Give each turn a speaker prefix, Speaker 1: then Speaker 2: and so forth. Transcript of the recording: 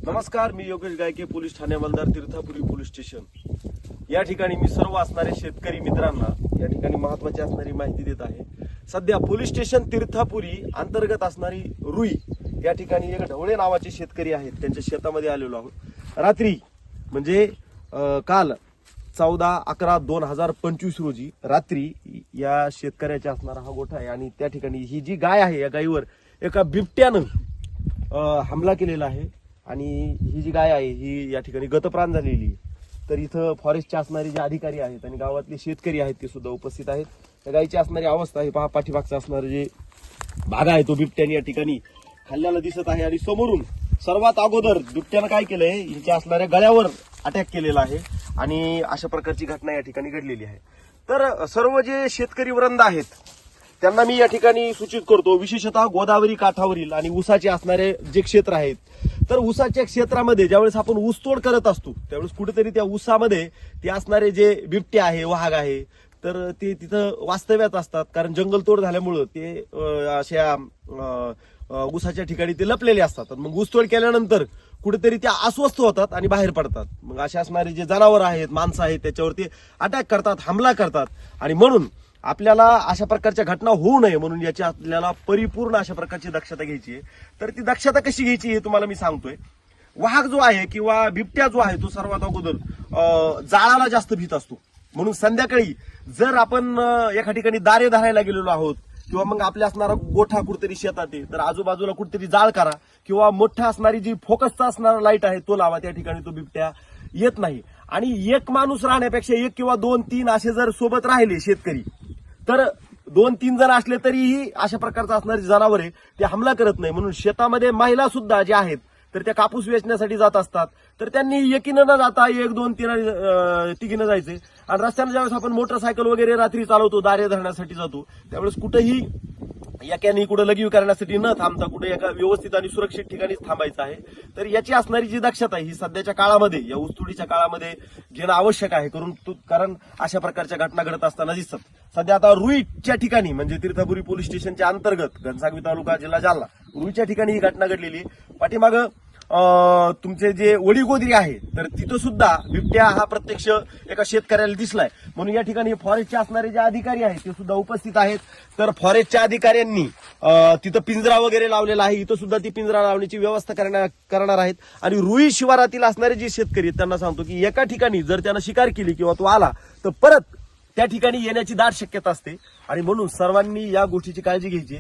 Speaker 1: नमस्कार, मी योगेश गायके, पोलीस ठाणे हवालदार, तीर्थापुरी पोलीस स्टेशन. या ठिकाणी मी सर्व असणारे शेतकरी मित्रांना या ठिकाणी महत्त्वाची असणारी माहिती देत आहे. सध्या पोलीस स्टेशन तीर्थापुरी अंतर्गत असणारी रुई या ठिकाणी एक ढवळे नावाचे शेतकरी आहेत, त्यांच्या शेतामध्ये आलेलो आहोत. रात्री म्हणजे काल 14/11/2025 रोजी रात्री या शेतकऱ्याचा असणारा हा गोठा आहे आणि त्या ठिकाणी ही जी गाय आहे, या गायीवर एका बिबट्यानं हमला केलेला आहे आणि ही जी गाय आहे ही या ठिकाणी गतप्राण झालेली आहे. तर इथं फॉरेस्टचे असणारे जे अधिकारी आहेत आणि गावातले शेतकरी आहेत ते सुद्धा उपस्थित आहेत. त्या गायीची असणारी अवस्था आहे पहा, पाठीमागचा असणारा जे भाग आहे तो बिबट्याने या ठिकाणी खाल्ल्याला दिसत आहे आणि समोरून सर्वात अगोदर बिबट्यानं काय केलंय, हिच्या असणाऱ्या गळ्यावर अटॅक केलेला आहे आणि अशा प्रकारची घटना या ठिकाणी घडलेली आहे. तर सर्व जे शेतकरी वृंद आहेत त्यांना मी या ठिकाणी सूचित करतो, विशेषतः गोदावरी काठावरील आणि ऊसाचे असणारे जे क्षेत्र आहेत, तर ऊसाच्या क्षेत्रामध्ये ज्यावेळेस आपण ऊसतोड करत असतो त्यावेळेस कुठेतरी त्या ऊसामध्ये ते असणारे जे बिबटे आहे, वाघ आहे, तर ते तिथं वास्तव्यात असतात. कारण जंगलतोड झाल्यामुळं ते अशा ऊसाच्या ठिकाणी ते लपलेले असतात. मग ऊसतोड केल्यानंतर कुठेतरी त्या अस्वस्थ होतात आणि बाहेर पडतात. मग अशा असणारे जे जनावर आहेत, माणसं आहेत, त्याच्यावरती अटॅक करतात, हमला करतात. आणि म्हणून आपल्याला अशा प्रकारच्या घटना होऊ नये म्हणून याची आपल्याला परिपूर्ण अशा प्रकारची दक्षता घ्यायची आहे. तर ती दक्षता कशी घ्यायची हे तुम्हाला मी सांगतोय. वाघ जो आहे किंवा बिबट्या जो आहे तो सर्वात अगोदर जाळाला जास्त भीत असतो. म्हणून संध्याकाळी जर आपण एका ठिकाणी दारे धरायला गेलेलो आहोत किंवा मग आपल्या असणारा गोठा कुठेतरी शेतात आहे तर आजूबाजूला कुठेतरी जाळ करा किंवा मोठा असणारी जी फोकसचा असणारा लाईट आहे तो लावा, त्या ठिकाणी तो बिबट्या येत नाही. आणि एक माणूस राहण्यापेक्षा एक किंवा 2-3 असे जर सोबत राहिले शेतकरी, तर 2-3 जण असले तरीही अशा प्रकारचं असणारी जनावरे ते हमला करत नाही. म्हणून शेतामध्ये महिला सुद्धा ज्या आहेत तर त्या कापूस वेचण्यासाठी जात असतात, तर त्यांनी एकीनं न जाता 1-2-3 तिघीनं जायचे. आणि रस्त्याने ज्यावेळेस आपण मोटरसायकल वगैरे रात्री चालवतो, दारे धरण्यासाठी जातो, त्यावेळेस कुठेही एकाने कुठं लगीव करण्यासाठी न थांबता कुठे एका व्यवस्थित आणि सुरक्षित ठिकाणीच थांबायचं आहे. तर याची असणारी जी दक्षता आहे ही सध्याच्या काळामध्ये, या ऊसतोडीच्या काळामध्ये घेणं आवश्यक आहे. कारण अशा प्रकारच्या घटना घडत असताना दिसतात. सध्या आता रुईच्या ठिकाणी म्हणजे तीर्थापुरी पोलीस स्टेशनच्या अंतर्गत घनसावंगी तालुका, जिल्हा जालना, रुईच्या ठिकाणी ही घटना घडलेली. पाठीमागं तुमचे जे वडीगोदरी आहे तर तिथं सुद्धा बिबट्या हा प्रत्यक्ष एका शेतकऱ्याला दिसलाय. म्हणून या ठिकाणी फॉरेस्टचे असणारे जे अधिकारी आहेत ते सुद्धा उपस्थित आहेत. तर फॉरेस्टच्या अधिकाऱ्यांनी तिथं पिंजरा वगैरे लावलेला आहे, इथं सुद्धा ती पिंजरा लावण्याची व्यवस्था करणार आहेत. आणि रुई शिवारातील असणारे जे शेतकरी आहेत त्यांना सांगतो की एका ठिकाणी जर त्यानं शिकार केली किंवा तो आला तर परत त्या ठिकाणी येण्याची दाट शक्यता असते. आणि म्हणून सर्वांनी या गोष्टीची काळजी घ्यायची.